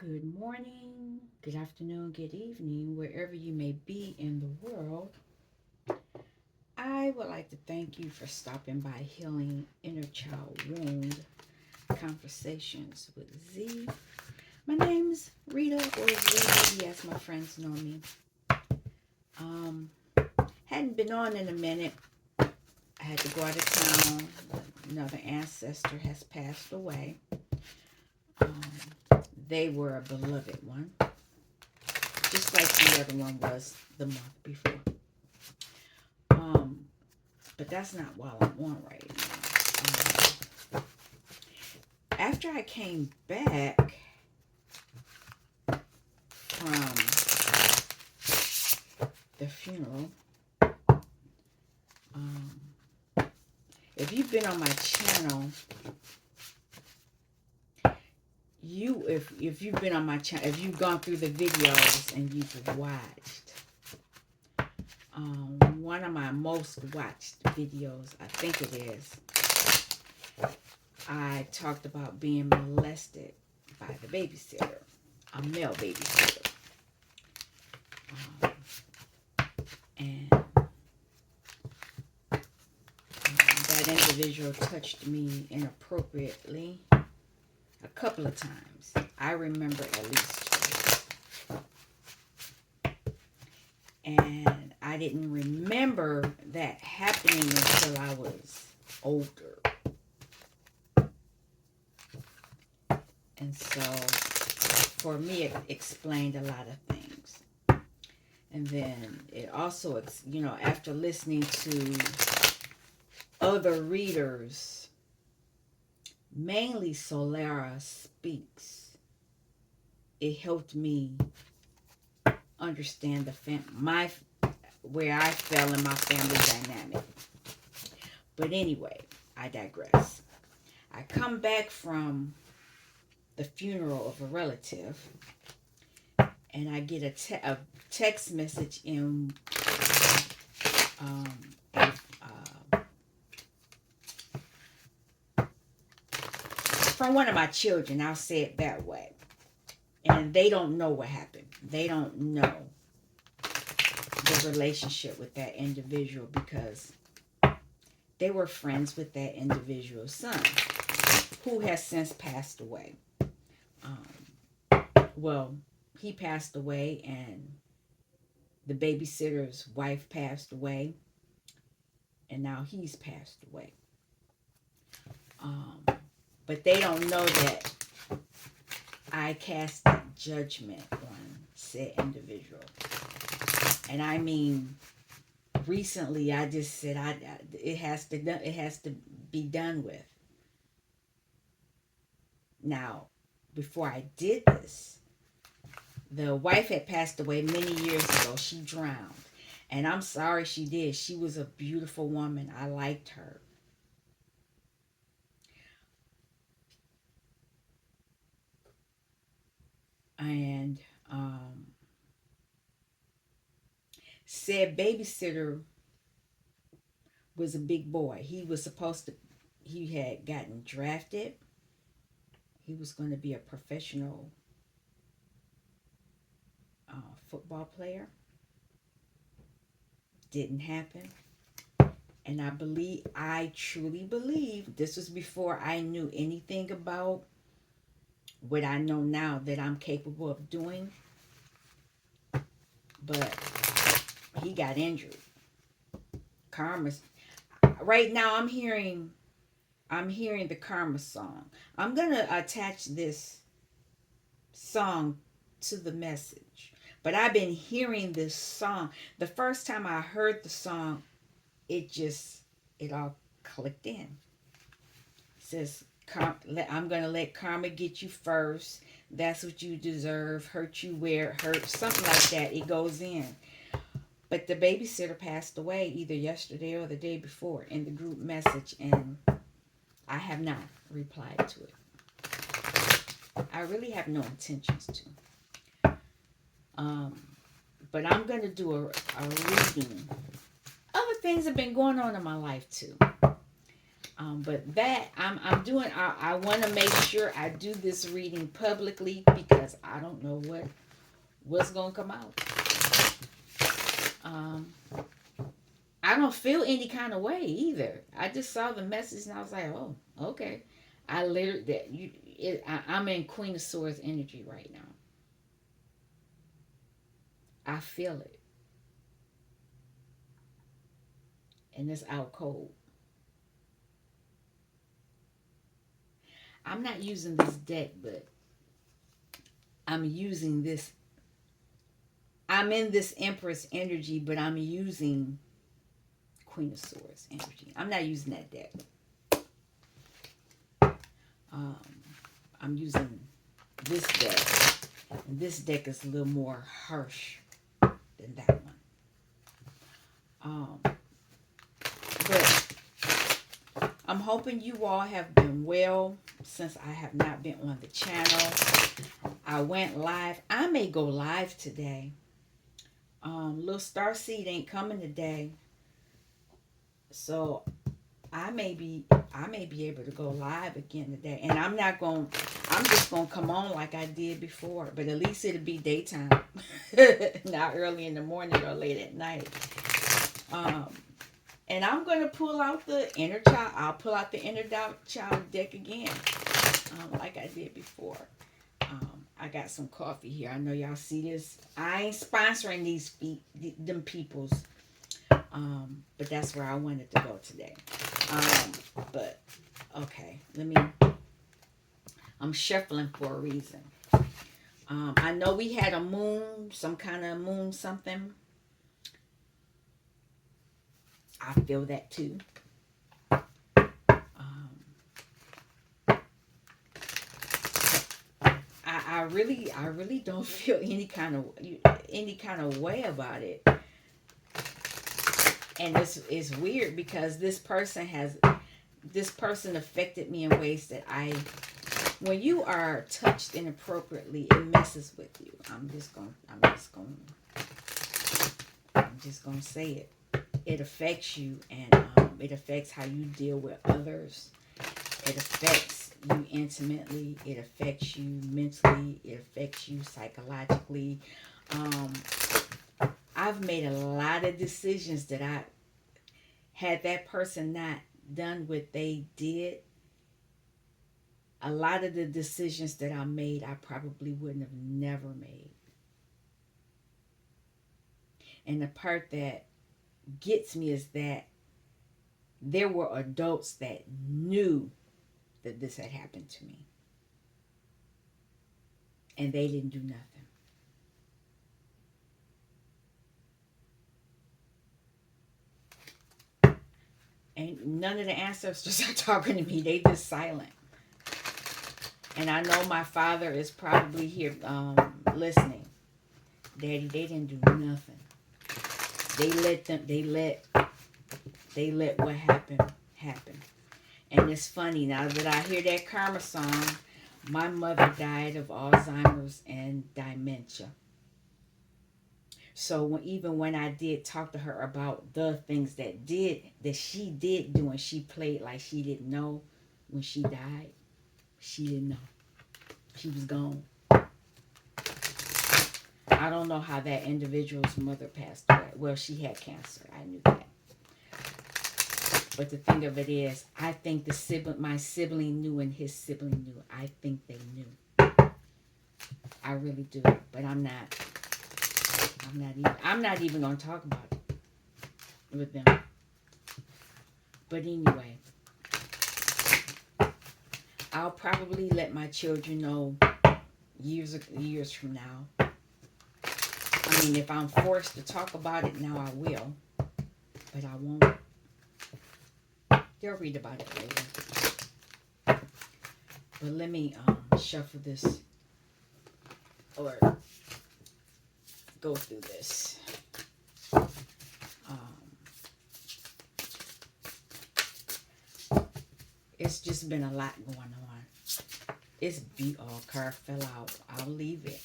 Good morning, good afternoon, good evening, wherever you may be in the world. I would like to thank you for stopping by Healing Inner Child Wound Conversations with Z. My name's Rita, or Z, as my friends know me. Um, hadn't been on in a minute. I had to go out of town. Another ancestor has passed away. Um, they were a beloved one, just like the other one was the month before. Um, but that's not what I'm on right now. After I came back from the funeral, um, if you've been on my channel, if you've been on my channel, if you've gone through the videos and you've watched one of my most watched videos, I think it is, I talked about being molested by the babysitter, a male babysitter. And that individual touched me inappropriately a couple of times. I remember at least two. And I didn't remember that happening until I was older. And so for me, it explained a lot of things. And then it also, after listening to other readers, mainly Solara Speaks, it helped me understand where I fell in my family dynamic. But anyway, I digress. I come back from the funeral of a relative, and I get a text message in from one of my children. I'll say it that way. And they don't know what happened. They don't know the relationship with that individual because they were friends with that individual's son, who has since passed away. Well, he passed away, and the babysitter's wife passed away, and now he's passed away. But they don't know that I cast judgment on said individual. And I mean, recently I just said it has to be done with. Now, before I did this, the wife had passed away many years ago. She drowned. And I'm sorry she did. She was a beautiful woman. I liked her. And said babysitter was a big boy. He had gotten drafted. He was going to be a professional football player. Didn't happen. And I truly believe, this was before I knew anything about what I know now that I'm capable of doing. But he got injured. Karma. Right now I'm hearing the Karma song. I'm going to attach this song to the message. But I've been hearing this song. The first time I heard the song, it all clicked in. It says, I'm going to let karma get you first. That's what you deserve. Hurt you where it hurts. Something like that. It goes in. But the babysitter passed away either yesterday or the day before in the group message, and I have not replied to it. I really have no intentions to. But I'm going to do a reading. Other things have been going on in my life too. But that I'm doing. I want to make sure I do this reading publicly because I don't know what's gonna come out. Um, I don't feel any kind of way either. I just saw the message and I was like, oh, okay. I literally that you. I'm in Queen of Swords energy right now. I feel it, and it's out cold. I'm not using this deck, but I'm using this. I'm in this Empress energy, but I'm using Queen of Swords energy. I'm not using that deck. Um, I'm using this deck. And this deck is a little more harsh than that one. But I'm hoping you all have been well since I have not been on the channel. I went live. I may go live today. Little Starseed ain't coming today. So I may be able to go live again today. And I'm just gonna come on like I did before, but at least it'll be daytime. Not early in the morning or late at night. And I'm gonna pull out the inner child. I'll pull out the inner child deck again, like I did before. I got some coffee here. I know y'all see this. I ain't sponsoring them peoples. But that's where I wanted to go today. But okay, I'm shuffling for a reason. I know we had a moon, some kind of moon something. I feel that too. I really don't feel any kind of way about it. And it's weird because this person affected me in ways that when you are touched inappropriately, it messes with you. I'm just gonna say it. It affects you, and it affects how you deal with others. It affects you intimately. It affects you mentally. It affects you psychologically. I've made a lot of decisions that had that person not done what they did. A lot of the decisions that I made, I probably wouldn't have never made. And the part that gets me is that there were adults that knew that this had happened to me. And they didn't do nothing. And none of the ancestors are talking to me. They just silent. And I know my father is probably here listening. Daddy, they didn't do nothing. They let what happened happen. And it's funny, now that I hear that karma song, my mother died of Alzheimer's and dementia. So even when I did talk to her about the things that she did do, and she played like she didn't know when she died, she didn't know. She was gone. I don't know how that individual's mother passed away. Well, she had cancer. I knew that. But the thing of it is, I think my sibling knew and his sibling knew. I think they knew. I really do. But I'm not even going to talk about it with them. But anyway, I'll probably let my children know years from now. I mean, if I'm forced to talk about it now, I will. But I won't. They'll read about it later. But let me shuffle this or go through this. It's just been a lot going on. It's beat all card fell out. I'll leave it.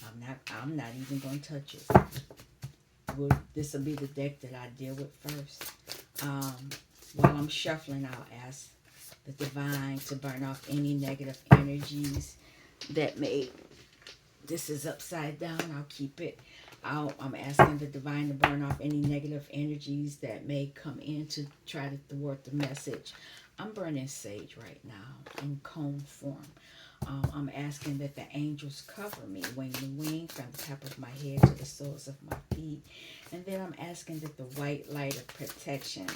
I'm not even gonna touch it. This will be the deck that I deal with first. While I'm shuffling, I'll ask the divine to burn off any negative energies that may. This is upside down. I'll keep it out. I'm asking the divine to burn off any negative energies that may come in to try to thwart the message. I'm burning sage right now in cone form. I'm asking that the angels cover me, wing to wing, from the top of my head to the soles of my feet. And then I'm asking that the white light of protection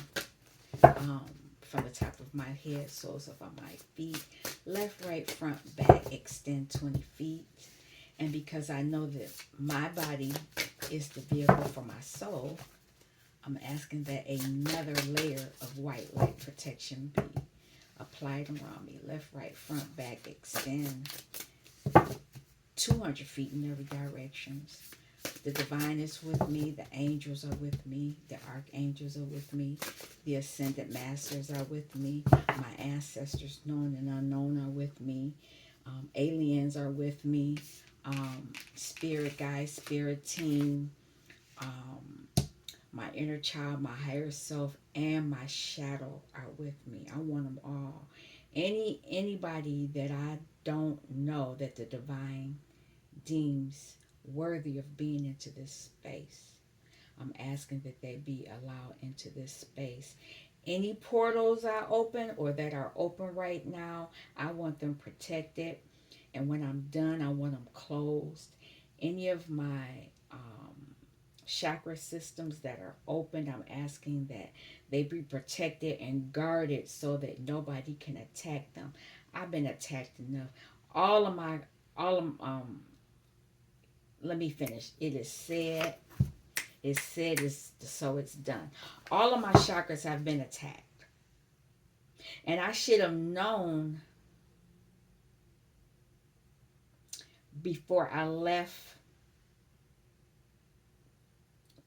from the top of my head, soles of my feet, left, right, front, back, extend 20 feet. And because I know that my body is the vehicle for my soul, I'm asking that another layer of white light protection be applied around me. Left, right, front, back, extend 200 feet in every direction. The divine is with me. The angels are with me. The archangels are with me. The ascended masters are with me. My ancestors, known and unknown, are with me. Aliens are with me. Spirit guide, spirit team, my inner child, my higher self, and my shadow are with me. I want them all. Anybody that I don't know that the divine deems worthy of being into this space, I'm asking that they be allowed into this space. Any portals I open or that are open right now, I want them protected. And when I'm done, I want them closed. Any of my chakra systems that are open, I'm asking that they be protected and guarded so that nobody can attack them. I've been attacked enough. Let me finish. It's said, so it's done. All of my chakras have been attacked. And I should have known before I left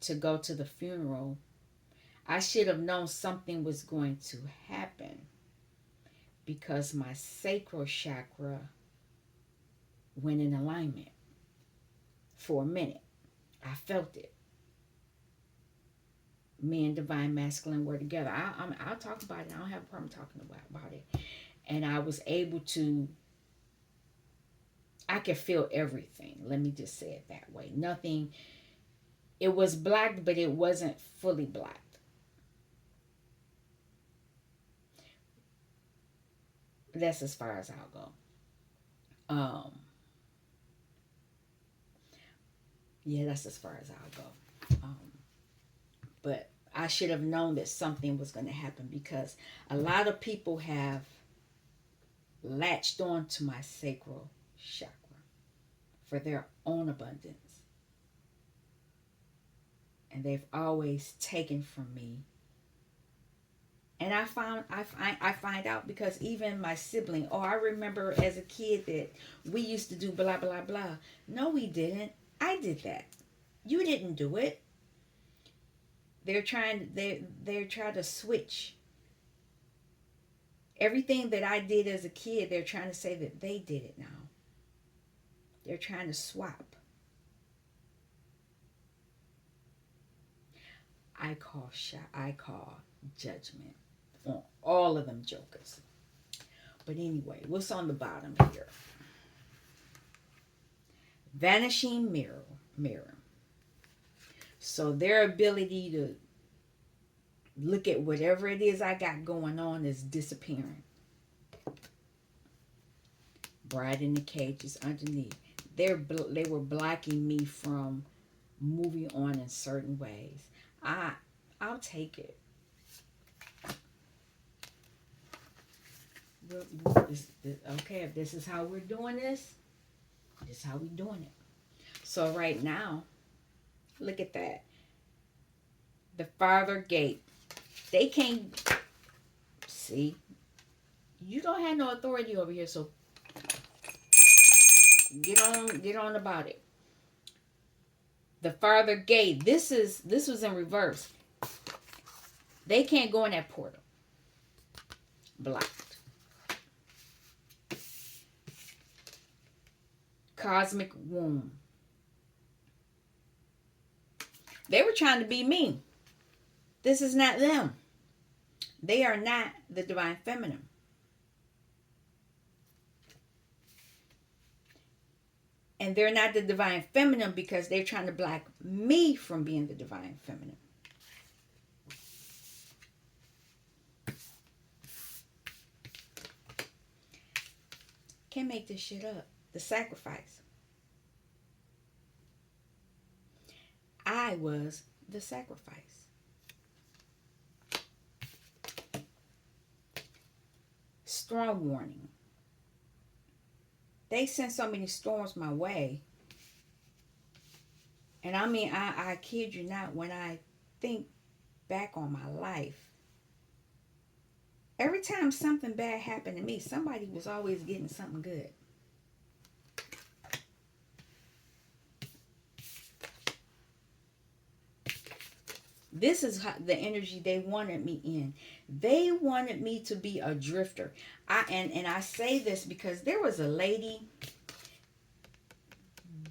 to go to the funeral. I should have known something was going to happen because my sacral chakra went in alignment for a minute. I felt it. Me and divine masculine were together. I'll talk about it. I don't have a problem talking about it. And I was able to, I could feel everything. Let me just say it that way. Nothing, it was black, but it wasn't fully black. That's as far as I'll go. Yeah, that's as far as I'll go. But I should have known that something was going to happen because a lot of people have latched on to my sacral chakra for their own abundance. And they've always taken from me. And I find out because even my sibling, I remember as a kid that we used to do blah, blah, blah. No, we didn't. I did that. You didn't do it. They're trying to switch. Everything that I did as a kid, they're trying to say that they did it now. They're trying to swap. I call judgment on all of them jokers. But anyway, what's on the bottom here? Vanishing mirror. So their ability to look at whatever it is I got going on is disappearing. Bride in the cages underneath. They were blocking me from moving on in certain ways. I'll take it. Okay, if this is how we're doing this is how we're doing it. So right now, look at that. The farther gate. They can't see. You don't have no authority over here, so get on about it. The farther gate. This was in reverse. They can't go in that portal. Blocked. Cosmic womb. They were trying to be me. This is not them. They are not the divine feminine. And they're not the divine feminine because they're trying to block me from being the divine feminine. Can't make this shit up. The sacrifice. I was the sacrifice. Storm warning. They sent so many storms my way. And I mean, I kid you not, when I think back on my life, every time something bad happened to me, somebody was always getting something good. This is the energy they wanted me in. They wanted me to be a drifter. And I say this because there was a lady,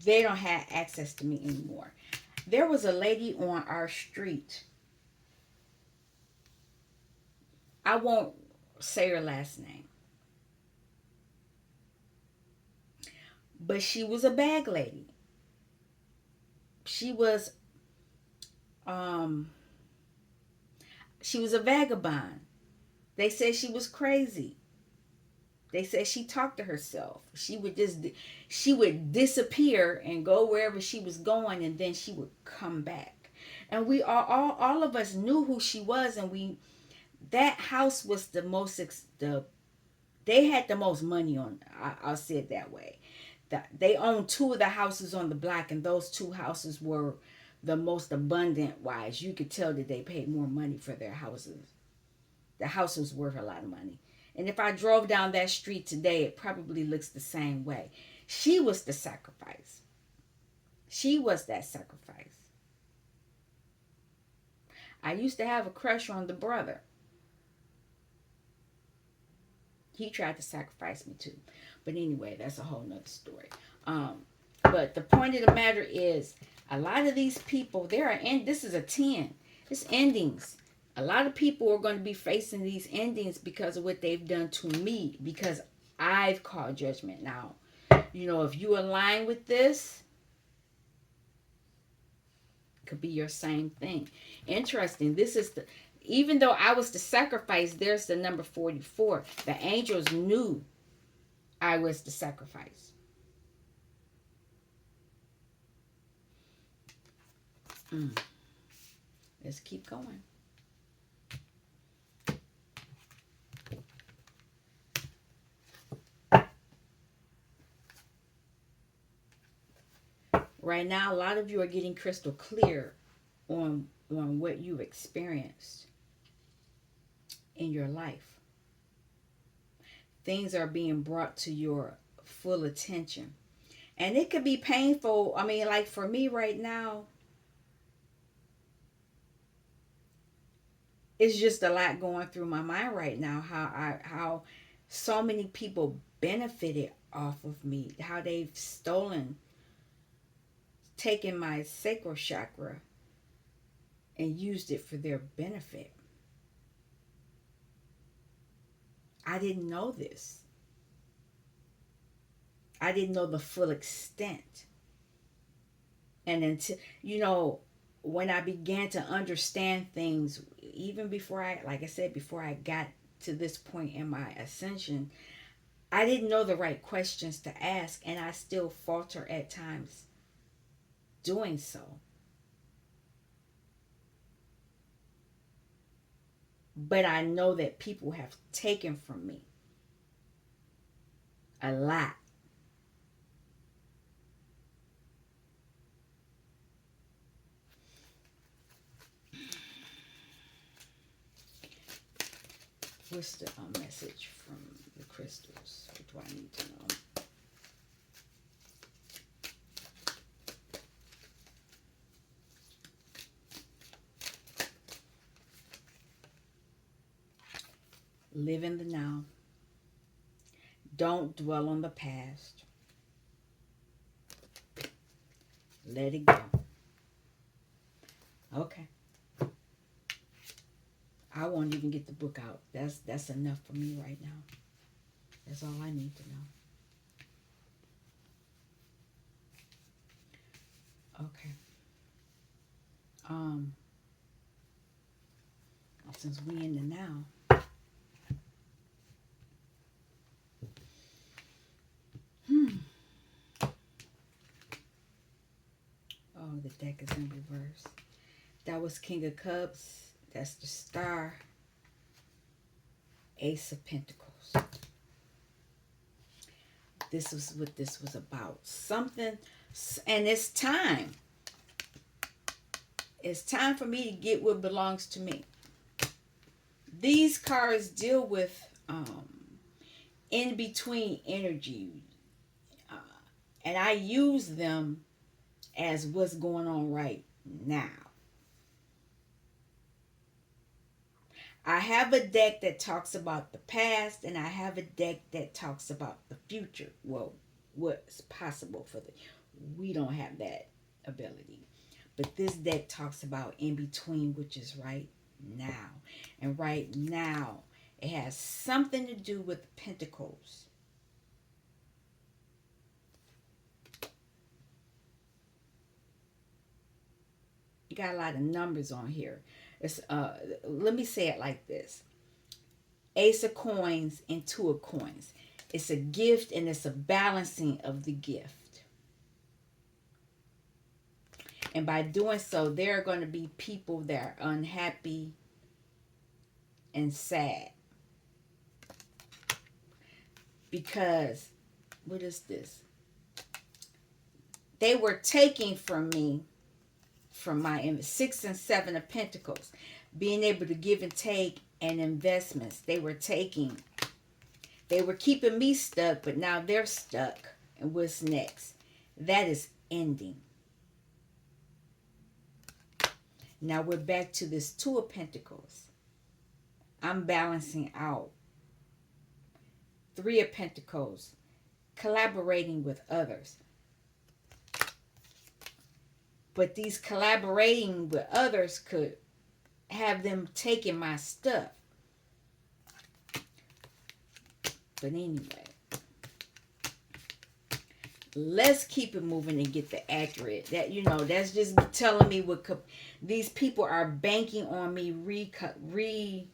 they don't have access to me anymore. There was a lady on our street. I won't say her last name. But she was a bag lady. She was um she was a vagabond. They said she was crazy. They said she talked to herself. She would disappear and go wherever she was going, and then she would come back. And we all of us knew who she was, and that house was they had the most money on. I'll say it that way. They owned two of the houses on the block, and those two houses were the most abundant wise. You could tell that they paid more money for their houses. The house was worth a lot of money. And if I drove down that street today, it probably looks the same way. She was the sacrifice. She was that sacrifice. I used to have a crush on the brother. He tried to sacrifice me too. But anyway, that's a whole nother story. But the point of the matter is, a lot of these people, this is a 10. It's endings. A lot of people are going to be facing these endings because of what they've done to me, because I've called judgment. Now, if you align with this, it could be your same thing. Interesting. Even though I was the sacrifice, there's the number 44. The angels knew I was the sacrifice. Let's keep going. Right now, a lot of you are getting crystal clear on what you've experienced in your life. Things are being brought to your full attention. And it could be painful. I mean, like for me right now, it's just a lot going through my mind right now. How so many people benefited off of me. How they've taken my sacral chakra and used it for their benefit. I didn't know this. I didn't know the full extent. And until, when I began to understand things, even before I got to this point in my ascension, I didn't know the right questions to ask, and I still falter at times doing so. But I know that people have taken from me a lot. What's the message from the crystals? What do I need to know? Live in the now. Don't dwell on the past. Let it go. Okay. I won't even get the book out. That's enough for me right now. That's all I need to know. since we in the now. Hmm. Oh, the deck is in reverse. That was King of Cups. That's the Star. Ace of Pentacles. This was what this was about. Something, and it's time. It's time for me to get what belongs to me. These cards deal with in between energy, uh, and I use them as what's going on right now. I have a deck that talks about the past, and I have a deck that talks about the future. Well, what's possible for the. We don't have that ability. But this deck talks about in between, which is right now. And right now, it has something to do with pentacles. You got a lot of numbers on here. It's let me say it like this. Ace of coins and two of coins. It's a gift and it's a balancing of the gift. And by doing so, there are going to be people that are unhappy and sad. Because, what is this? They were taking from me, from my 6 and 7 of Pentacles, being able to give and take and investments. They were taking. They were keeping me stuck, but now they're stuck. And what's next? That is ending. Now we're back to this 2 of Pentacles. I'm balancing out. 3 of Pentacles. Collaborating with others. But these collaborating with others could have them taking my stuff. But anyway, let's keep it moving and get the accurate. That, you know, that's just telling me what these people are banking on me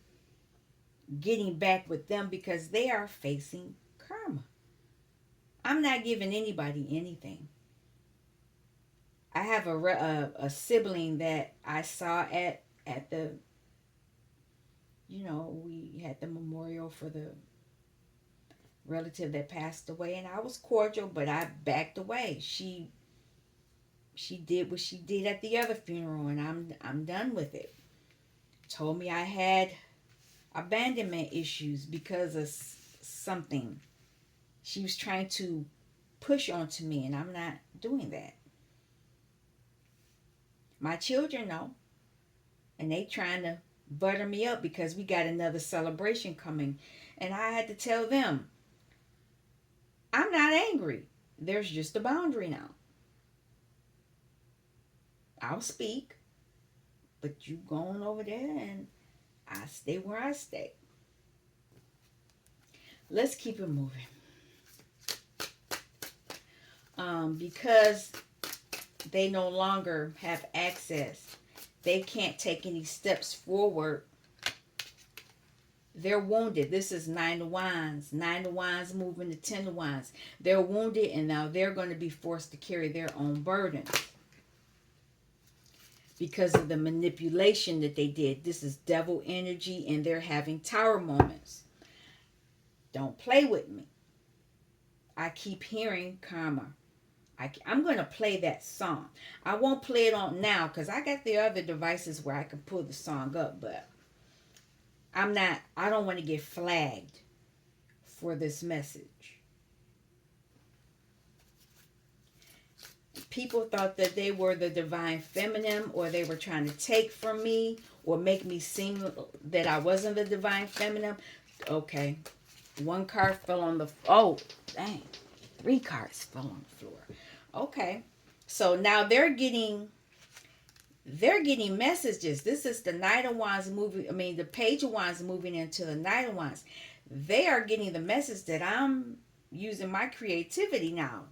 getting back with them because they are facing karma. I'm not giving anybody anything. I have a sibling that I saw at the, you know, we had the memorial for the relative that passed away, and I was cordial, but I backed away. She did what she did at the other funeral, and I'm done with it. Told me I had abandonment issues because of something she was trying to push onto me, and I'm not doing that. My children know, and they trying to butter me up because we got another celebration coming, and I had to tell them, I'm not angry. There's just a boundary now. I'll speak, but you going over there and I stay where I stay. Let's keep it moving. Because they no longer have access, they can't take any steps forward. They're wounded. This is 9 of Wands. 9 of Wands moving to 10 of Wands. They're wounded, and now they're going to be forced to carry their own burdens because of the manipulation that they did. This is devil energy, and they're having tower moments. Don't play with me. I keep hearing karma. I'm going to play that song. I won't play it on now because I got the other devices where I can pull the song up, but I don't want to get flagged for this message. People thought that they were the divine feminine, or they were trying to take from me or make me seem that I wasn't the divine feminine. Okay. One card fell on the, oh, dang. 3 cards fell on the floor. Okay. So now they're getting messages. This is the Knight of Wands moving, the Page of Wands moving into the Knight of Wands. They are getting the message that I'm using my creativity now.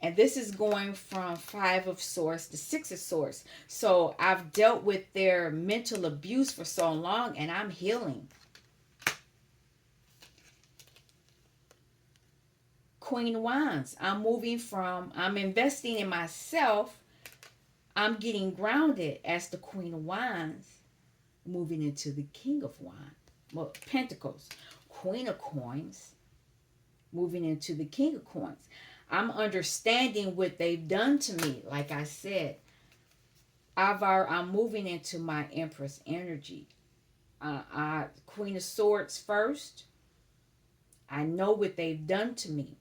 And this is going from Five of Swords to Six of Swords. So I've dealt with their mental abuse for so long, and I'm healing. Queen of Wands. I'm investing in myself. I'm getting grounded as the Queen of Wands, moving into the King of Wands. Well, Pentacles. Queen of Coins, moving into the King of Coins. I'm understanding what they've done to me. Like I said, I'm moving into my Empress energy. Queen of Swords first. I know what they've done to me.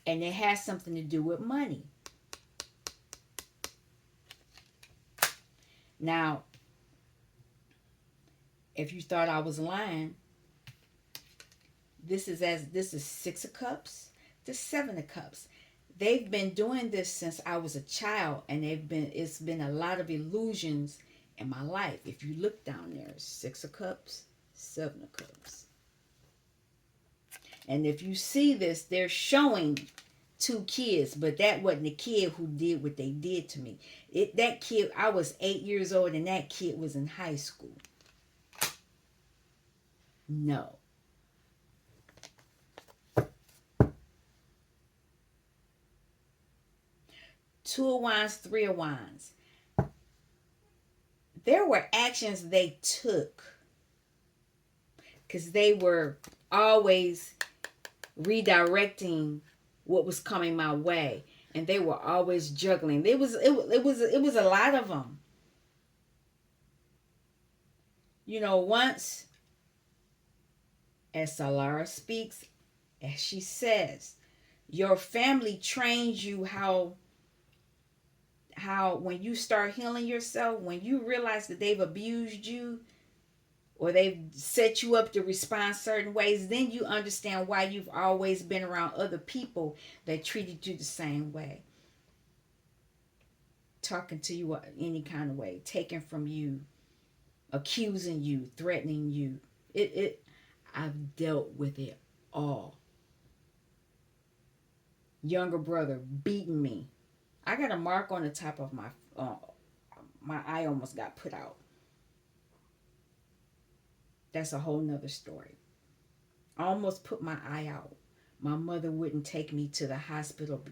And it has something to do with money. Now, if you thought I was lying, this is Six of Cups to Seven of Cups. They've been doing this since I was a child, and it's been a lot of illusions in my life. If you look down there, Six of Cups, Seven of Cups. And if you see this, they're showing two kids, but that wasn't the kid who did what they did to me. That kid, I was 8 years old, and that kid was in high school. No. Two of Wands, Three of Wands. There were actions they took because they were always redirecting what was coming my way, and they were always juggling. It was a lot of them. Once, as Solara speaks, as she says, your family trains you how when you start healing yourself, when you realize that they've abused you or they've set you up to respond certain ways, then you understand why you've always been around other people that treated you the same way. Talking to you any kind of way, taking from you, accusing you, threatening you. I've dealt with it all. Younger brother beating me. I got a mark on the top of my eye almost got put out. That's a whole nother story. I almost put my eye out. My mother wouldn't take me to the hospital,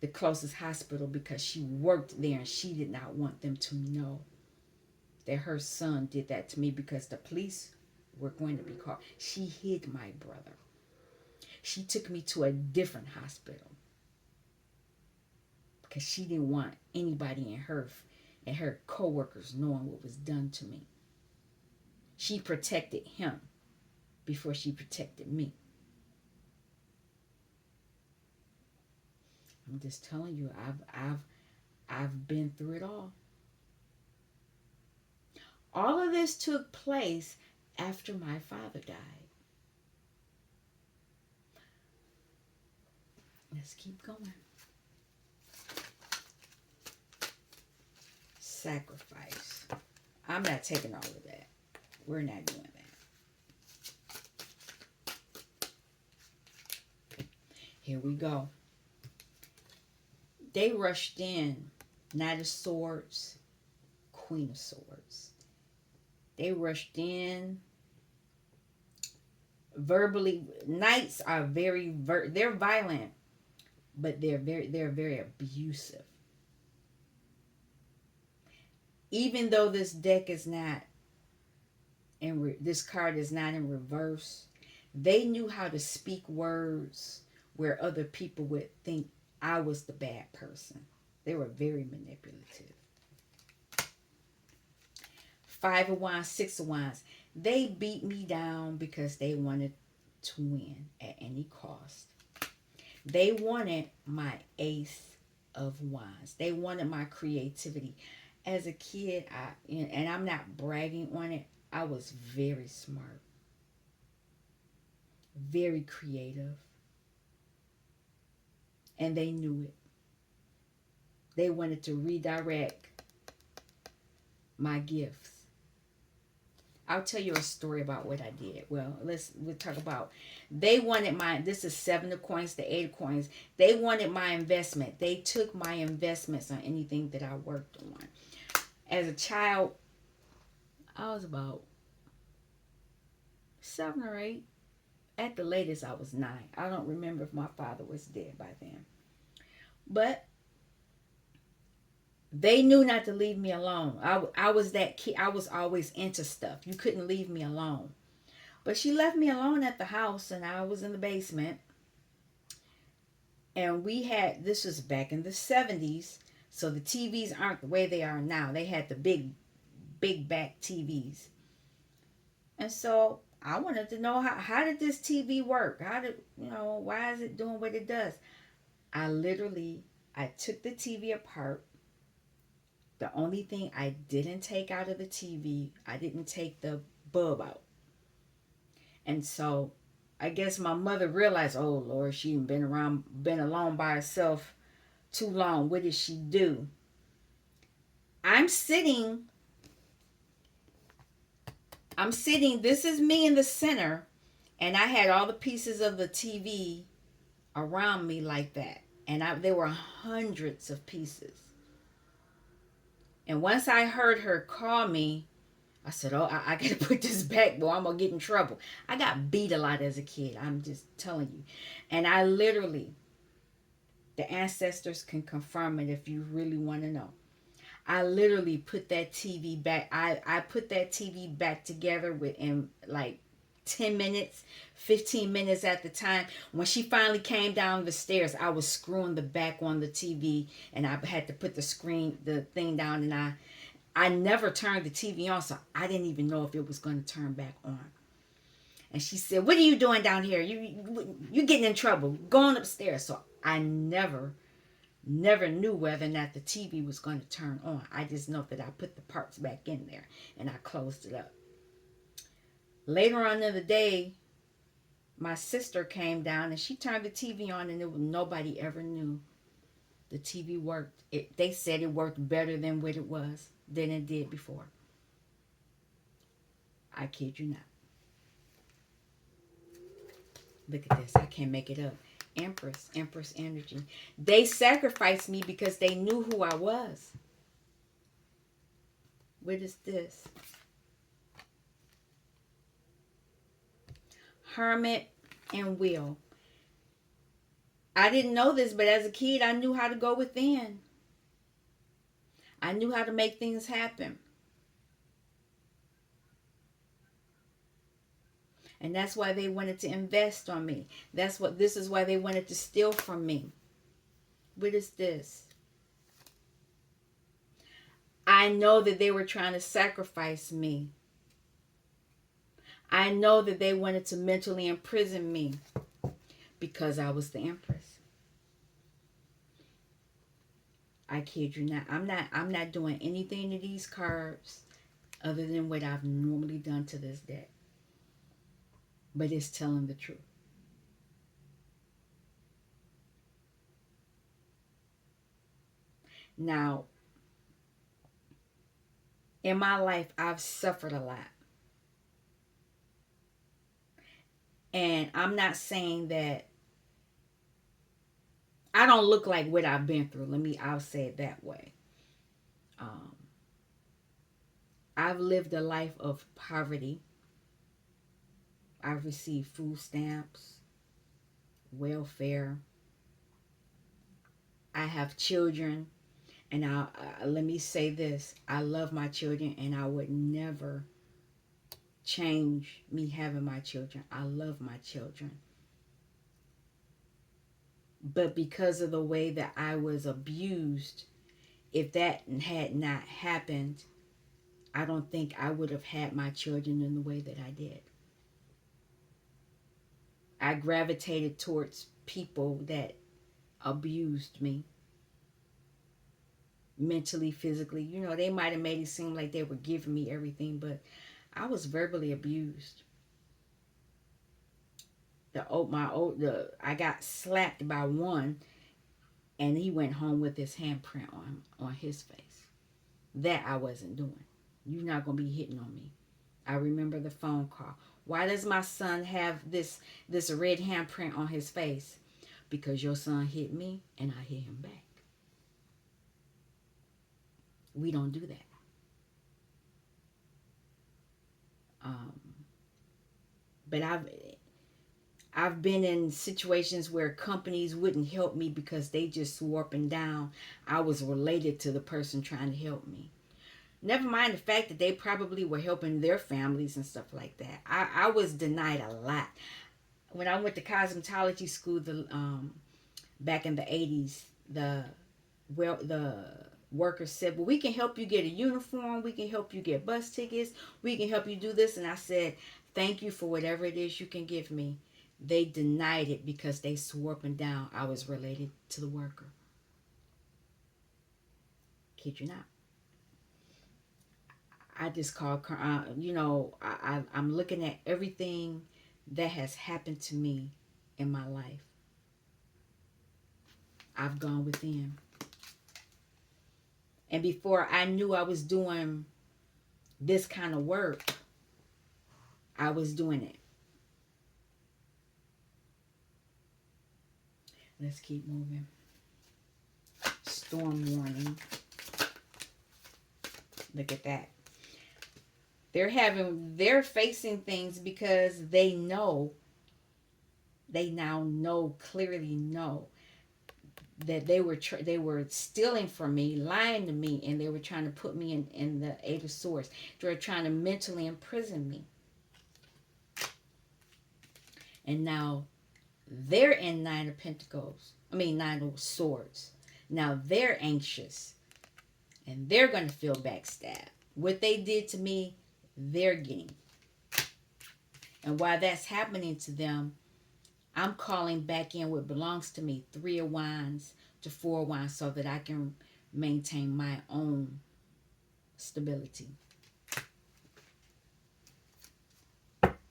the closest hospital, because she worked there and she did not want them to know that her son did that to me because the police were going to be called. She hid my brother. She took me to a different hospital because she didn't want anybody and her co-workers knowing what was done to me. She protected him before she protected me. I'm just telling you, I've been through it all. All of this took place after my father died. Let's keep going. Sacrifice. I'm not taking all of that. We're not doing that. Here we go. They rushed in. Knight of Swords, Queen of Swords. They rushed in. Verbally, knights are they're violent, but they're very abusive. Even though this deck is not this card is not in reverse, they knew how to speak words where other people would think I was the bad person. They were very manipulative. Five of Wands, Six of Wands. They beat me down because they wanted to win at any cost. They wanted my Ace of Wands. They wanted my creativity. As a kid, and I'm not bragging on it, I was very smart, very creative, and they knew it. They wanted to redirect my gifts. I'll tell you a story about what I did. Well, we'll talk about. They wanted my. This is 7 of coins to 8 of coins. They wanted my investment. They took my investments on anything that I worked on. As a child, I was about 7 or 8. At the latest, I was 9. I don't remember if my father was dead by then. But they knew not to leave me alone. I was that kid. I was always into stuff. You couldn't leave me alone. But she left me alone at the house, and I was in the basement. And we had, this was back in the 70s, so the TVs aren't the way they are now. They had the big back TVs. And so I wanted to know how did this TV work? How did, why is it doing what it does? I took the TV apart. The only thing I didn't take out of the TV, I didn't take the bulb out. And so I guess my mother realized, oh Lord, she ain't been alone by herself too long. What did she do? I'm sitting, this is me in the center, and I had all the pieces of the TV around me like that. And there were hundreds of pieces. And once I heard her call me, I said, oh, I got to put this back, boy. I'm going to get in trouble. I got beat a lot as a kid. I'm just telling you. And I literally, the ancestors can confirm it if you really want to know. I literally put that TV back. I put that TV back together within like 10 minutes, 15 minutes at the time. When she finally came down the stairs, I was screwing the back on the TV, and I had to put the thing down, and I never turned the TV on, so I didn't even know if it was going to turn back on. And she said, what are you doing down here? You getting in trouble. Going upstairs. So I never knew whether or not the TV was going to turn on. I just know that I put the parts back in there, and I closed it up. Later on in the day, my sister came down, and she turned the TV on, and nobody ever knew the TV worked. They said it worked better than what it was, than it did before. I kid you not. Look at this. I can't make it up. Empress energy. They sacrificed me because they knew who I was. What is this? Hermit and Wheel. I didn't know this, but as a kid, I knew how to go within. I knew how to make things happen. And that's why they wanted to invest on me. This is why they wanted to steal from me. What is this? I know that they were trying to sacrifice me. I know that they wanted to mentally imprison me because I was the Empress. I kid you not. I'm not doing anything to these cards other than what I've normally done to this deck. But it's telling the truth. Now, in my life, I've suffered a lot. And I'm not saying that I don't look like what I've been through. I'll say it that way. I've lived a life of poverty. I've received food stamps, welfare. I have children. And let me say this. I love my children, and I would never change me having my children. I love my children. But because of the way that I was abused, if that had not happened, I don't think I would have had my children in the way that I did. I gravitated towards people that abused me mentally, physically. They might have made it seem like they were giving me everything, but I was verbally abused. I got slapped by one, and he went home with his handprint on his face. That I wasn't doing. You're not gonna be hitting on me. I remember the phone call. Why does my son have this red handprint on his face? Because your son hit me and I hit him back. We don't do that. Um, but I've been in situations where companies wouldn't help me because they just swore up and down I was related to the person trying to help me. Never mind the fact that they probably were helping their families and stuff like that. I was denied a lot. When I went to cosmetology school, back in the 80s, the workers said, well, we can help you get a uniform, we can help you get bus tickets, we can help you do this. And I said, thank you for whatever it is you can give me. They denied it because they swore up and down I was related to the worker. Kid you not. I just call, I'm looking at everything that has happened to me in my life. I've gone within. And before I knew I was doing this kind of work, I was doing it. Let's keep moving. Storm warning. Look at that. They're facing things because they now clearly know that they were stealing from me, lying to me, and they were trying to put me in the Eight of Swords. They were trying to mentally imprison me. And now they're in Nine of Swords. Now they're anxious and they're going to feel backstabbed. What they did to me, they're getting. And while that's happening to them, I'm calling back in what belongs to me, 3 of Wands to 4 of Wands, so that I can maintain my own stability.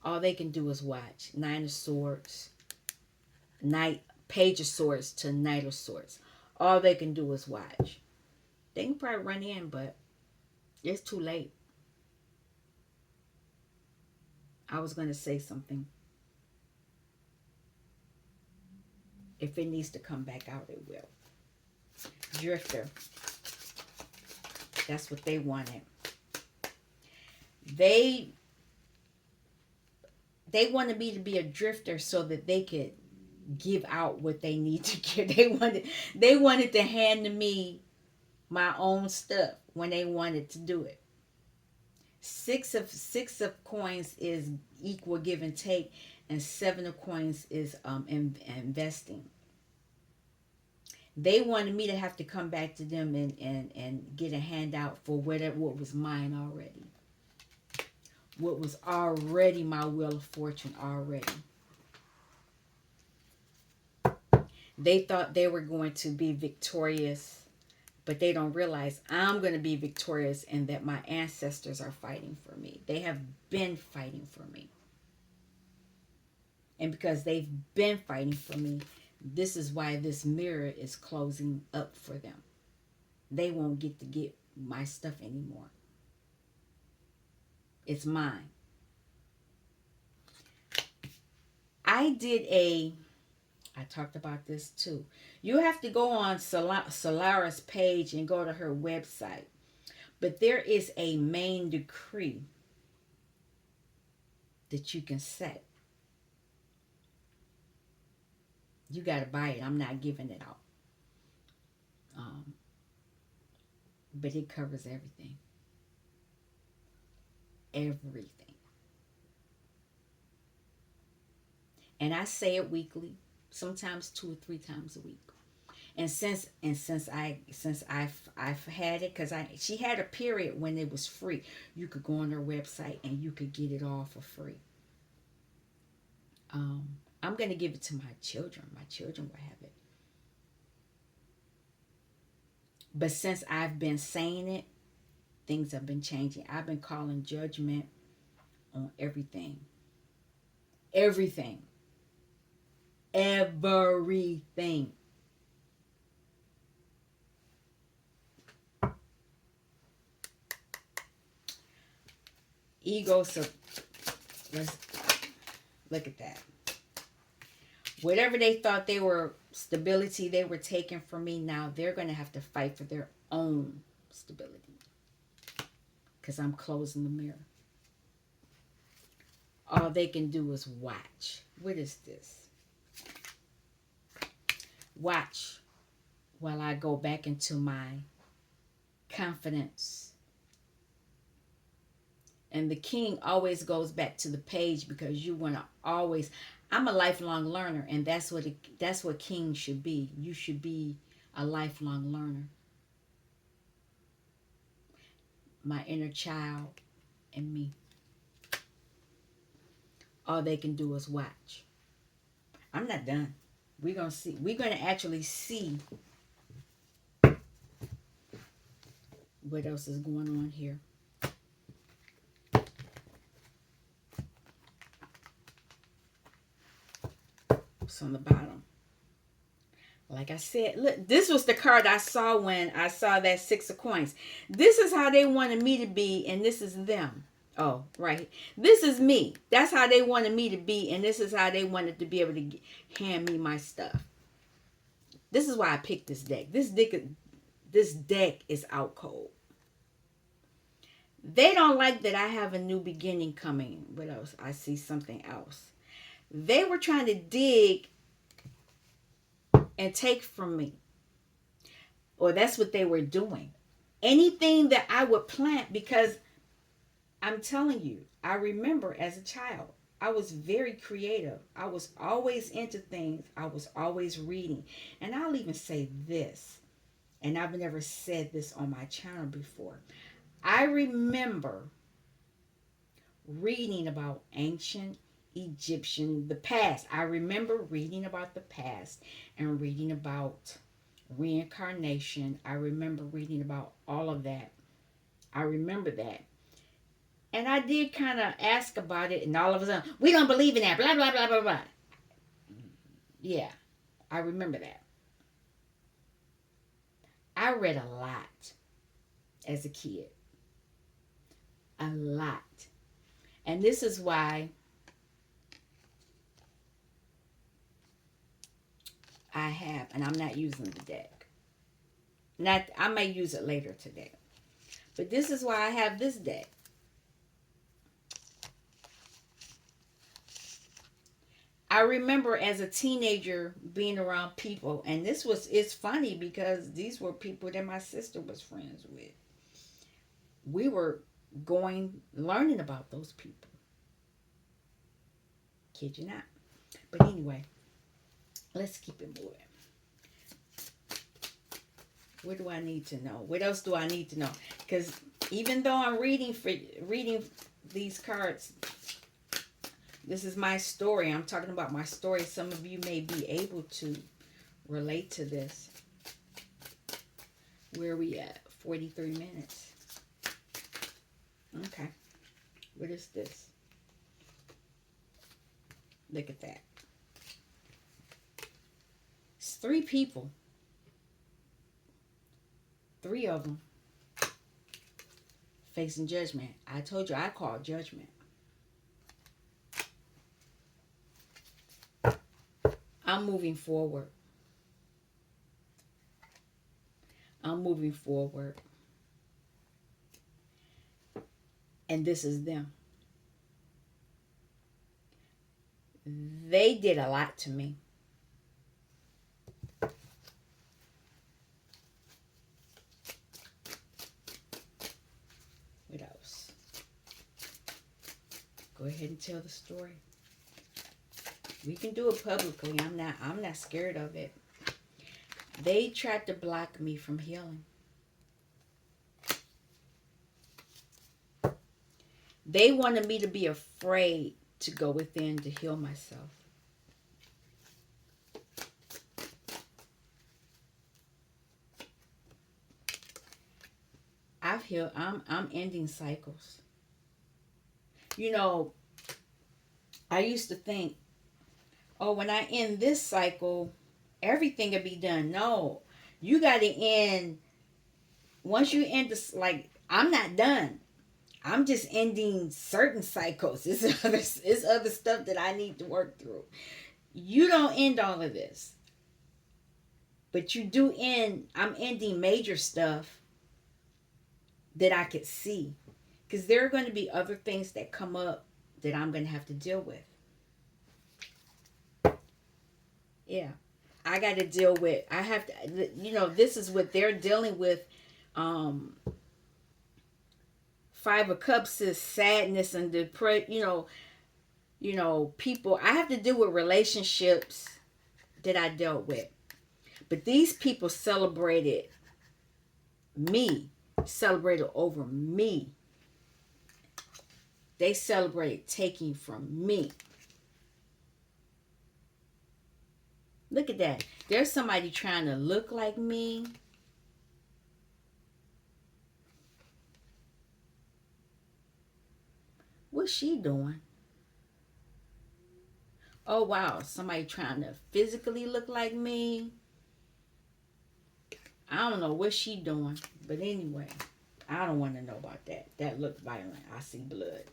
All they can do is watch. 9 of Swords, Page of Swords to Knight of Swords. All they can do is watch. They can probably run in, but it's too late. I was going to say something. If it needs to come back out, it will. Drifter. That's what they wanted. They wanted me to be a drifter so that they could give out what they need to give. They wanted to hand to me my own stuff when they wanted to do it. Six of coins is equal give and take, and 7 of coins is investing. They wanted me to have to come back to them and get a handout for what was mine already. What was already my wheel of fortune already. They thought they were going to be victorious, but they don't realize I'm going to be victorious and that my ancestors are fighting for me. They have been fighting for me. And because they've been fighting for me, this is why this mirror is closing up for them. They won't get to get my stuff anymore. It's mine. I talked about this too. You have to go on Solara's page and go to her website. But there is a main decree that you can set. You got to buy it. I'm not giving it out. But it covers everything. Everything. And I say it weekly, sometimes 2 or 3 times a week. And since I've had it, because she had a period when it was free. You could go on her website and you could get it all for free. I'm going to give it to my children. My children will have it. But since I've been saying it, things have been changing. I've been calling judgment on everything. Everything. Everything. Ego, so let's look at that. Whatever they thought they were stability they were taking from me, now they're going to have to fight for their own stability. Because I'm closing the mirror. All they can do is watch. What is this? Watch while I go back into my confidence. And the king always goes back to the page because you want to always. I'm a lifelong learner, and that's what king should be. You should be a lifelong learner. My inner child and me. All they can do is watch. I'm not done. We're gonna see. We're gonna actually see what else is going on here. It's on the bottom. Like I said, look, this was the card I saw when I saw that 6 of coins. This is how they wanted me to be, and this is them. Oh, right. This is me. That's how they wanted me to be, and this is how they wanted to be able to hand me my stuff. This is why I picked this deck. This deck is out cold. They don't like that I have a new beginning coming. What else? I see something else. They were trying to dig and take from me. Or that's what they were doing. Anything that I would plant, because I'm telling you, I remember as a child, I was very creative. I was always into things. I was always reading. And I'll even say this, and I've never said this on my channel before. I remember reading about ancient Egyptian, the past. I remember reading about the past and reading about reincarnation. I remember reading about all of that. I remember that. And I did kind of ask about it, and all of a sudden, we don't believe in that, blah, blah, blah, blah, blah. Yeah, I remember that. I read a lot as a kid. A lot. And this is why I have, and I'm not using the deck. I may use it later today. But this is why I have this deck. I remember as a teenager being around people, and it's funny because these were people that my sister was friends with. We were learning about those people. Kid you not. But anyway, let's keep it moving. What do I need to know? What else do I need to know? Because even though I'm reading these cards, this is my story. I'm talking about my story. Some of you may be able to relate to this. Where are we at? 43 minutes. Okay. What is this? Look at that. It's 3 people. 3 of them facing judgment. I told you I call judgment. I'm moving forward. I'm moving forward. And this is them. They did a lot to me. What else? Go ahead and tell the story. We can do it publicly. I'm not scared of it. They tried to block me from healing. They wanted me to be afraid to go within to heal myself. I've healed. I'm ending cycles. You know, I used to think, oh, when I end this cycle, everything will be done. No, you got to end. Once you end this, like, I'm not done. I'm just ending certain cycles. It's other stuff that I need to work through. You don't end all of this, but you do end. I'm ending major stuff that I could see, because there are going to be other things that come up that I'm going to have to deal with. Yeah, I got to deal with. I have to. This is what they're dealing with. Um, Five of Cups is sadness and depression. People. I have to deal with relationships that I dealt with. But these people celebrated over me. They celebrated taking from me. Look at that. There's somebody trying to look like me. What's she doing? Oh, wow. Somebody trying to physically look like me. I don't know what she doing. But anyway, I don't want to know about that. That looked violent. I see blood.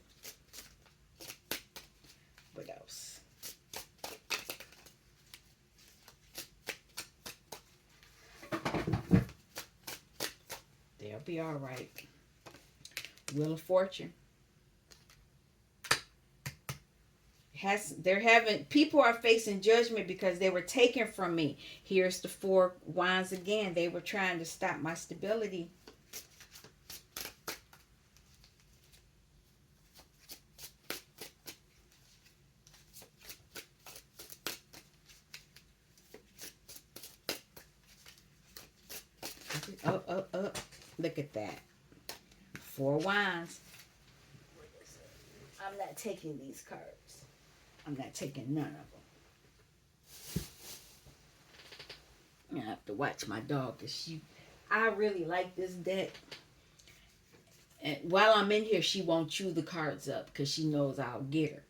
What else? They'll be all right. Wheel of Fortune. People are facing judgment because they were taken from me. Here's the Four Wands again. They were trying to stop my stability. Up. Look at that. Four Wands. I'm not taking these cards. I'm not taking none of them. I have to watch my dog, because I really like this deck. And while I'm in here, she won't chew the cards up because she knows I'll get her.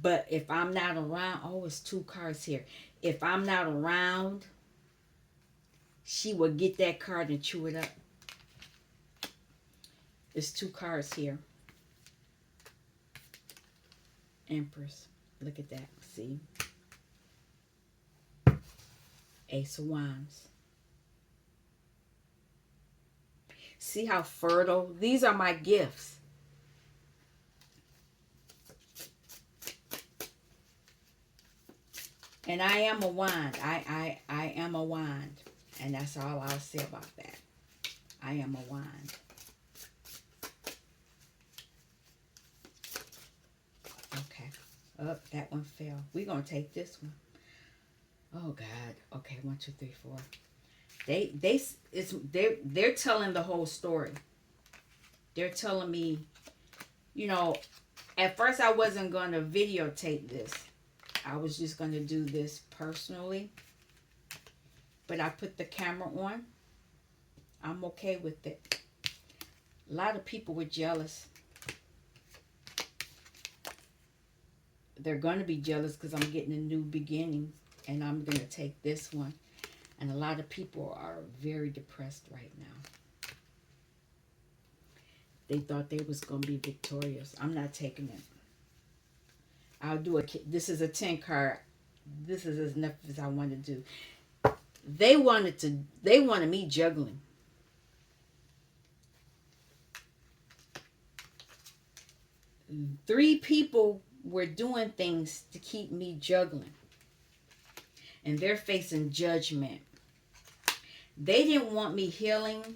But if I'm not around, it's two cards here. If I'm not around, she will get that card and chew it up. There's two cards here. Empress. Look at that. See? Ace of Wands. See how fertile? These are my gifts. And I am a wand. I am a wand. And that's all I'll say about that. I am a wand. Okay. Oh, that one fell. We're going to take this one. Oh, God. Okay, 1, 2, 3, 4. They're telling the whole story. They're telling me, at first I wasn't going to videotape this. I was just going to do this personally. But I put the camera on. I'm okay with it. A lot of people were jealous. They're going to be jealous because I'm getting a new beginning. And I'm going to take this one. And a lot of people are very depressed right now. They thought they was going to be victorious. I'm not taking it. I'll do this is a 10 card. This is as enough as I want to do. They wanted me juggling. Three people were doing things to keep me juggling. And they're facing judgment. They didn't want me healing,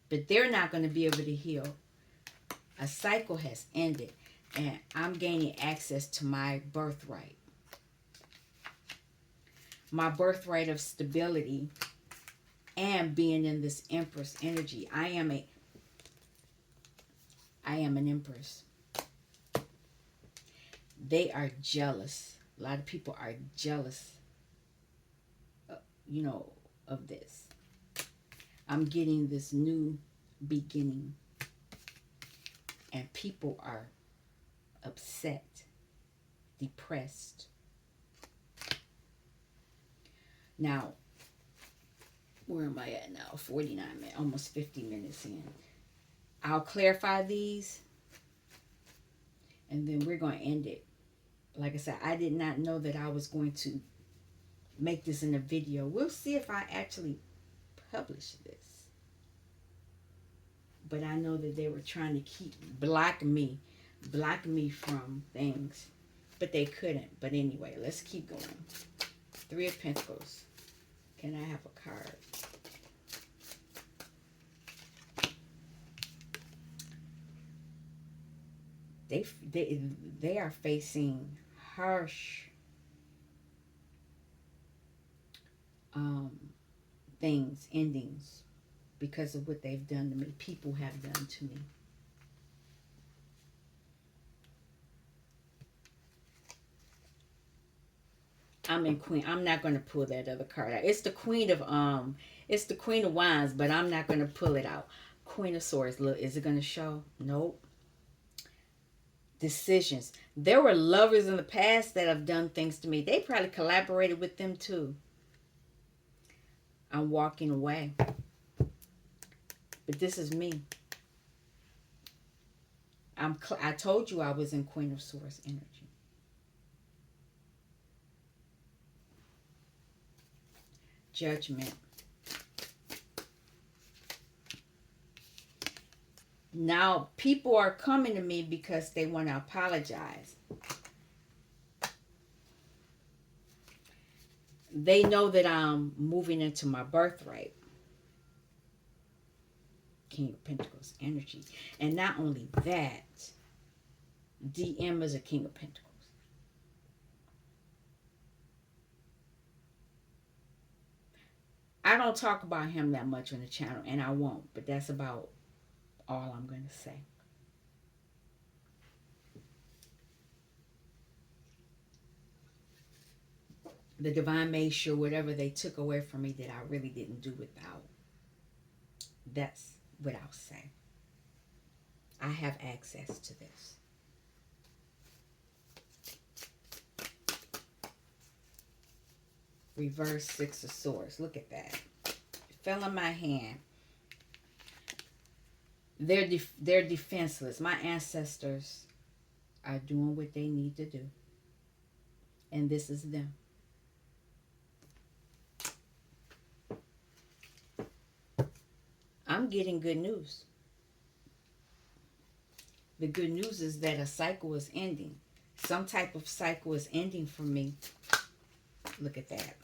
but they're not going to be able to heal. A cycle has ended, and I'm gaining access to my birthright. My birthright of stability and being in this Empress energy. I am an Empress. They are jealous. A lot of people are jealous, of this. I'm getting this new beginning. And people are upset, depressed. Now, where am I at now? 49 minutes, almost 50 minutes in. I'll clarify these and then we're going to end it. Like I said, I did not know that I was going to make this in a video. We'll see if I actually publish this. But I know that they were trying to block me from things. But they couldn't. But anyway, let's keep going. Three of Pentacles. Can I have a card? They are facing harsh things, endings, because of what they've done to me. People have done to me. I'm in Queen. I'm not going to pull that other card out. It's the Queen of Wands, but I'm not going to pull it out. Queen of Swords. Look, is it going to show? Nope. Decisions. There were lovers in the past that have done things to me. They probably collaborated with them too. I'm walking away. But this is me. I told you I was in Queen of Swords energy. Judgment. Now, people are coming to me because they want to apologize. They know that I'm moving into my birthright. King of Pentacles energy. And not only that, DM is a King of Pentacles. I don't talk about him that much on the channel, and I won't, but that's about all I'm going to say. The divine made sure whatever they took away from me that I really didn't do without. That's what I'll say. I have access to this. Reverse Six of Swords. Look at that. It fell in my hand. They're defenseless. My ancestors are doing what they need to do. And this is them. I'm getting good news. The good news is that a cycle is ending. Some type of cycle is ending for me. Look at that.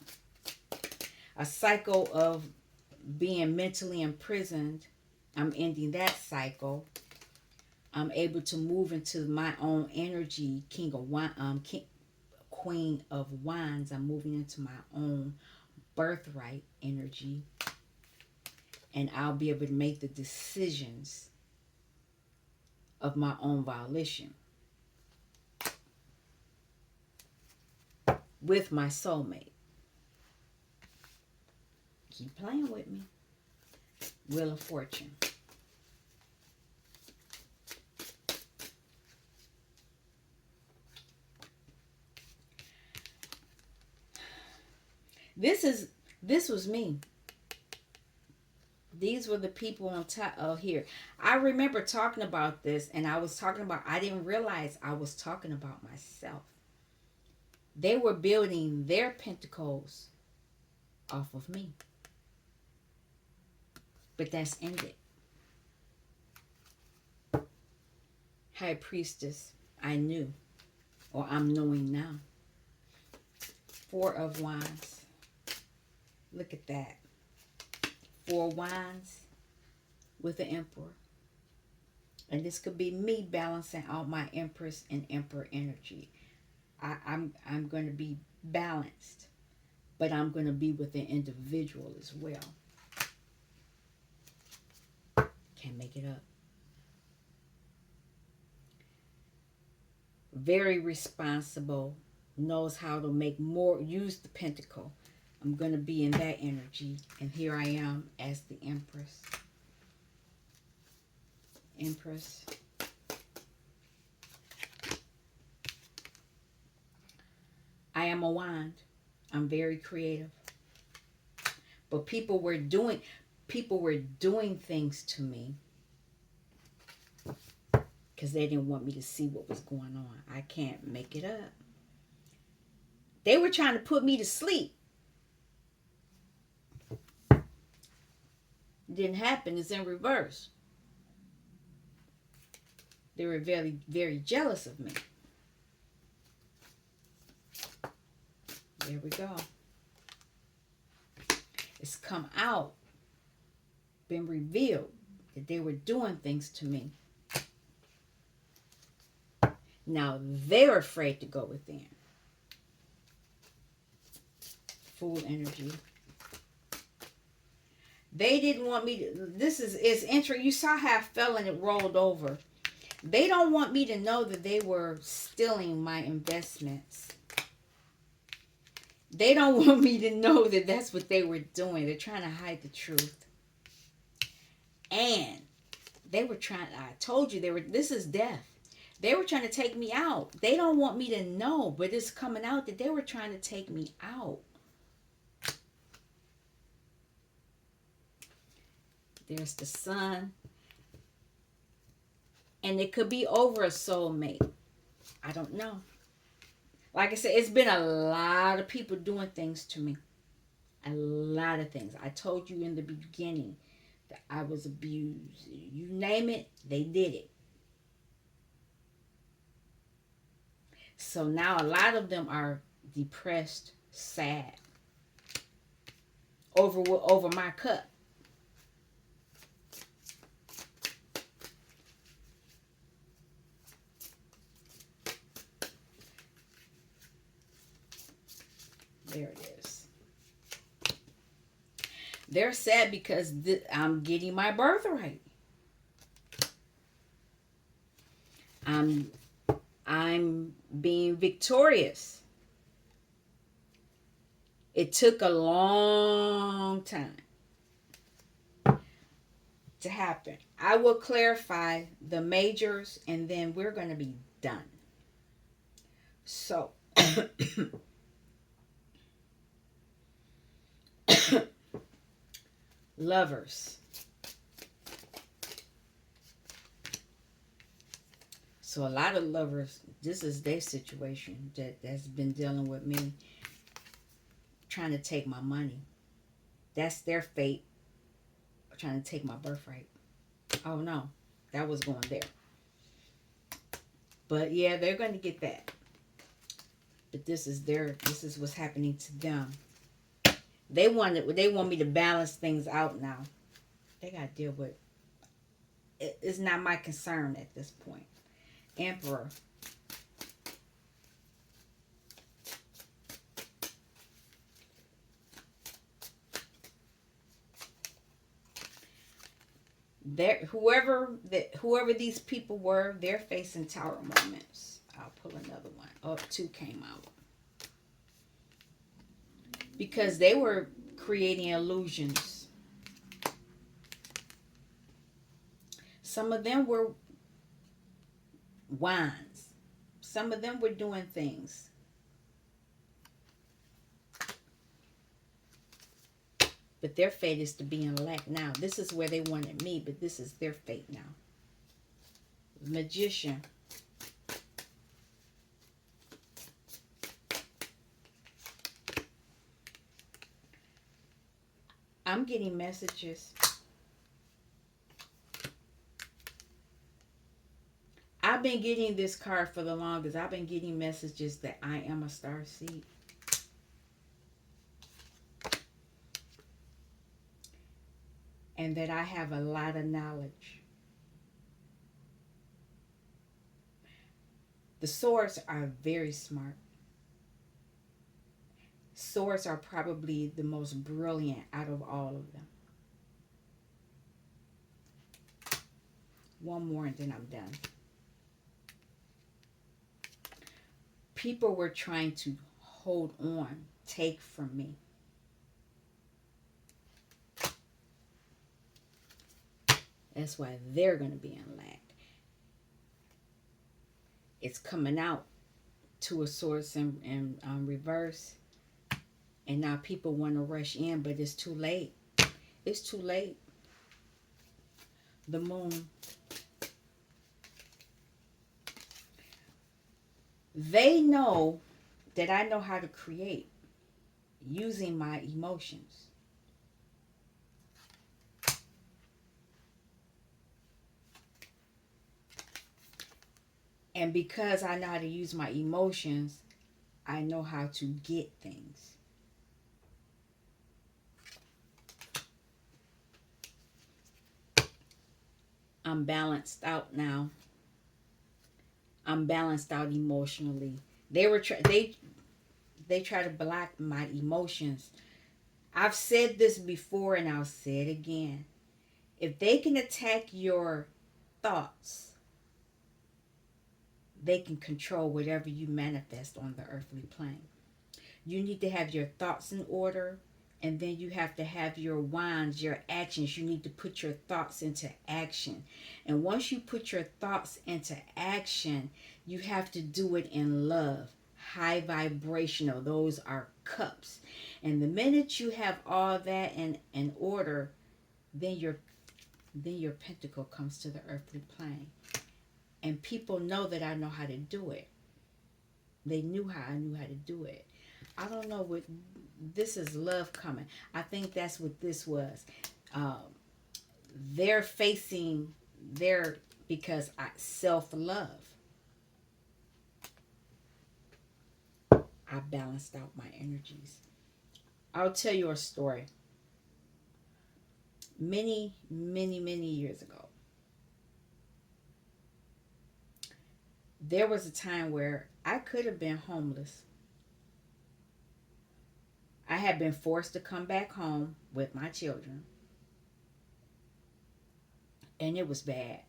A cycle of being mentally imprisoned. I'm ending that cycle. I'm able to move into my own energy. Queen of Wands. I'm moving into my own birthright energy. And I'll be able to make the decisions of my own volition with my soulmate. Keep playing with me. Wheel of Fortune. This was me. These were the people on top of here. I remember talking about this, and I didn't realize I was talking about myself. They were building their pentacles off of me. But that's ended. High Priestess, I knew, or I'm knowing now. Four of Wands. Look at that. Four Wands with the Emperor. And this could be me balancing out my Empress and Emperor energy. I'm going to be balanced, but I'm going to be with the individual as well. Can't make it up. Very responsible, knows how to make more, use the pentacle. I'm going to be in that energy. And here I am as the Empress. Empress. I am a wand. I'm very creative. But people were doing things to me because they didn't want me to see what was going on. I can't make it up. They were trying to put me to sleep. Didn't happen. It's in reverse. They were very, very jealous of me. There we go. It's come out, been revealed that they were doing things to me. Now they're afraid to go within. Fool energy. They didn't want me to. This is interesting. You saw how I fell and it rolled over. They don't want me to know that they were stealing my investments. They don't want me to know that that's what they were doing. They're trying to hide the truth. And they were trying, I told you, this is death. They were trying to take me out. They don't want me to know, but it's coming out that they were trying to take me out. There's the sun. And it could be over a soulmate. I don't know. Like I said, it's been a lot of people doing things to me. A lot of things. I told you in the beginning that I was abused. You name it, they did it. So now a lot of them are depressed, sad over my cup. There it is. They're sad because I'm getting my birthright. I'm being victorious. It took a long time to happen. I will clarify the majors and then we're going to be done. So, lovers. So a lot of lovers, this is their situation that's been dealing with me, trying to take my money. That's their fate, trying to take my birthright. Oh no, that was going there. But yeah, they're going to get that. But this is what's happening to them. They want me to balance things out now. They got to deal with it. It's not my concern at this point. Emperor. Whoever these people were, they're facing tower moments. I'll pull another one. Oh, two came out. Because they were creating illusions. Some of them were wands. Some of them were doing things. But their fate is to be in lack now. This is where they wanted me, but this is their fate now. Magician. I'm getting messages. I've been getting this card for the longest. I've been getting messages that I am a starseed. And that I have a lot of knowledge. The swords are very smart. Swords are probably the most brilliant out of all of them. One more and then I'm done. People were trying to hold on, take from me. That's why they're going to be in lack. It's coming out to a source in reverse. And now people want to rush in, but it's too late. It's too late. The moon. They know that I know how to create using my emotions. And because I know how to use my emotions, I know how to get things. I'm balanced out now. I'm balanced out emotionally. They try to block my emotions. I've said this before and I'll say it again. If they can attack your thoughts, they can control whatever you manifest on the earthly plane. You need to have your thoughts in order, and then you have to have your wands, your actions. You need to put your thoughts into action. And once you put your thoughts into action, you have to do it in love. High vibrational, those are cups. And the minute you have all that in order, then your pentacle comes to the earthly plane. And people know that I know how to do it. They knew how I knew how to do it. I don't know what this is, love coming. I think that's what this was. Um, they're facing their, because I self love. I balanced out my energies. I'll tell you a story. Many years ago, there was a time where I could have been homeless. I had been forced to come back home with my children, and it was bad.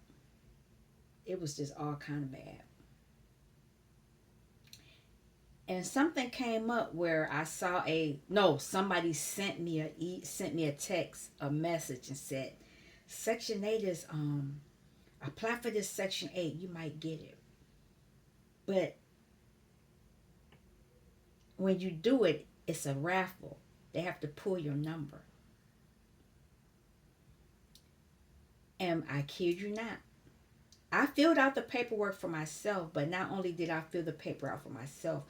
It was just all kind of bad. And something came up where I saw a no, somebody sent me a text, a message, and said, Section 8 is apply for this Section 8, you might get it. But when you do it, it's a raffle. They have to pull your number. And I kid you not, I filled out the paperwork for myself, but not only did I fill the paper out for myself,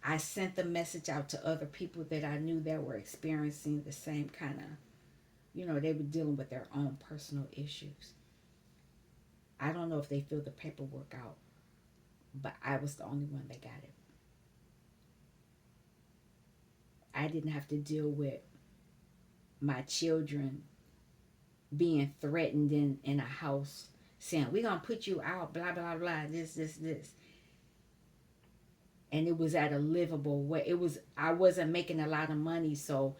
I sent the message out to other people that I knew that were experiencing the same kind of, they were dealing with their own personal issues. I don't know if they filled the paperwork out, but I was the only one that got it. I didn't have to deal with my children being threatened in a house saying, we're going to put you out, blah, blah, blah, this. And it was at a livable way. I wasn't making a lot of money, so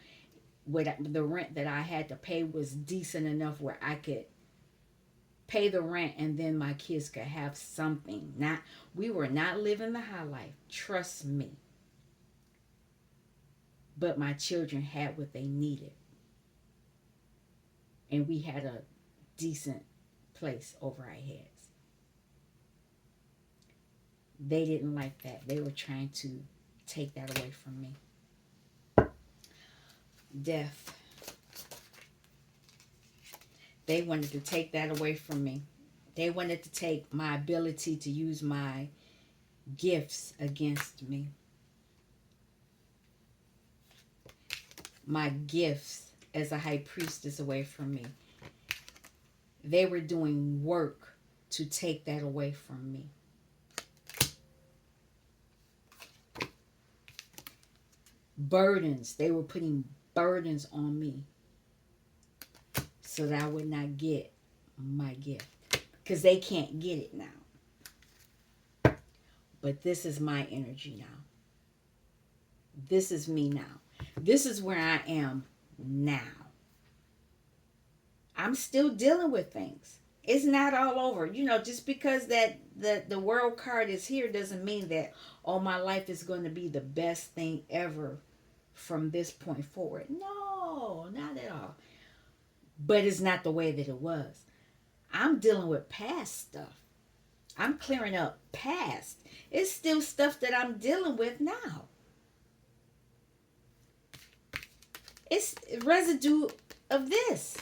the rent that I had to pay was decent enough where I could pay the rent and then my kids could have something. We were not living the high life, trust me. But my children had what they needed. And we had a decent place over our heads. They didn't like that. They were trying to take that away from me. Death. They wanted to take that away from me. They wanted to take my ability to use my gifts against me. My gifts as a high priestess away from me. They were doing work to take that away from me. Burdens. They were putting burdens on me so that I would not get my gift. Because they can't get it now. But this is my energy now. This is me now. This is where I am now. I'm still dealing with things. It's not all over. Just because that the world card is here doesn't mean that, my life is going to be the best thing ever from this point forward. No, not at all. But it's not the way that it was. I'm dealing with past stuff. I'm clearing up past. It's still stuff that I'm dealing with now. It's residue of this.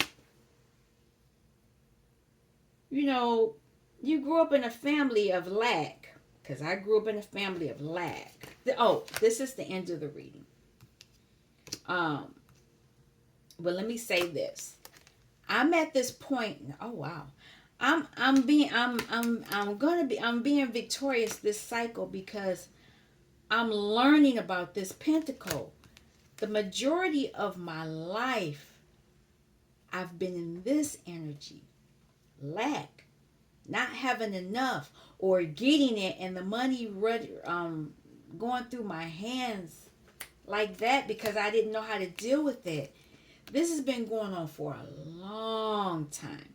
You grew up in a family of lack. because I grew up in a family of lack. Oh, this is the end of the reading. But let me say this. I'm at this point. Oh wow. I'm being victorious this cycle because I'm learning about this pentacle. The majority of my life I've been in this energy. Lack, not having enough, or getting it and the money going through my hands like that because I didn't know how to deal with it. This has been going on for a long time.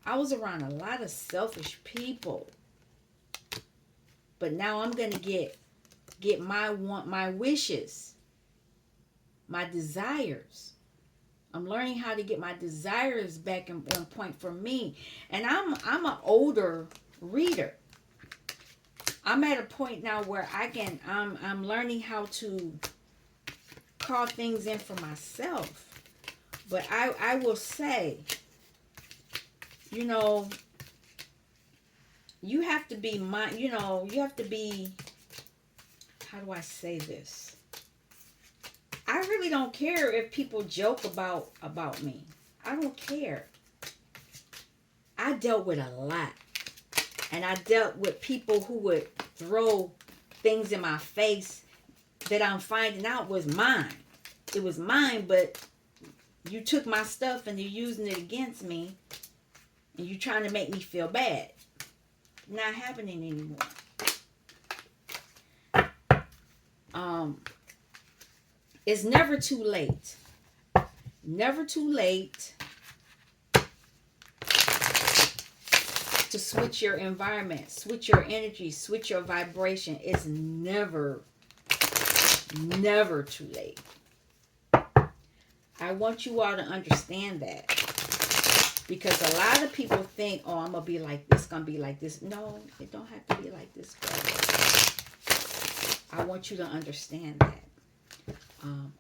I was around a lot of selfish people, but now I'm gonna get my wishes, my desires. I'm learning how to get my desires back on point for me, and I'm an older reader. I'm at a point now where I'm learning how to call things in for myself. But I will say, you know, you have to be you have to be, how do I say this? I really don't care if people joke about me. I don't care. I dealt with a lot. And I dealt with people who would throw things in my face that I'm finding out was mine. It was mine, but you took my stuff and you're using it against me. And you're trying to make me feel bad. Not happening anymore. It's never too late. Never too late to switch your environment, switch your energy, switch your vibration. It's never too late. I want you all to understand that. Because a lot of people think, oh, I'm going to be like this, going to be like this. No, it don't have to be like this, brother. I want you to understand that.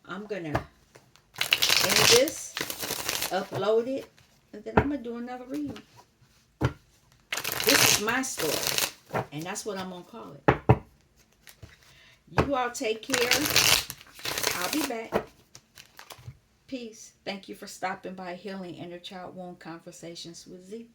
I'm going to end this, upload it, and then I'm going to do another reading. This is my story, and that's what I'm going to call it. You all take care. I'll be back. Peace. Thank you for stopping by Healing Inner Child Wound Conversations with Z.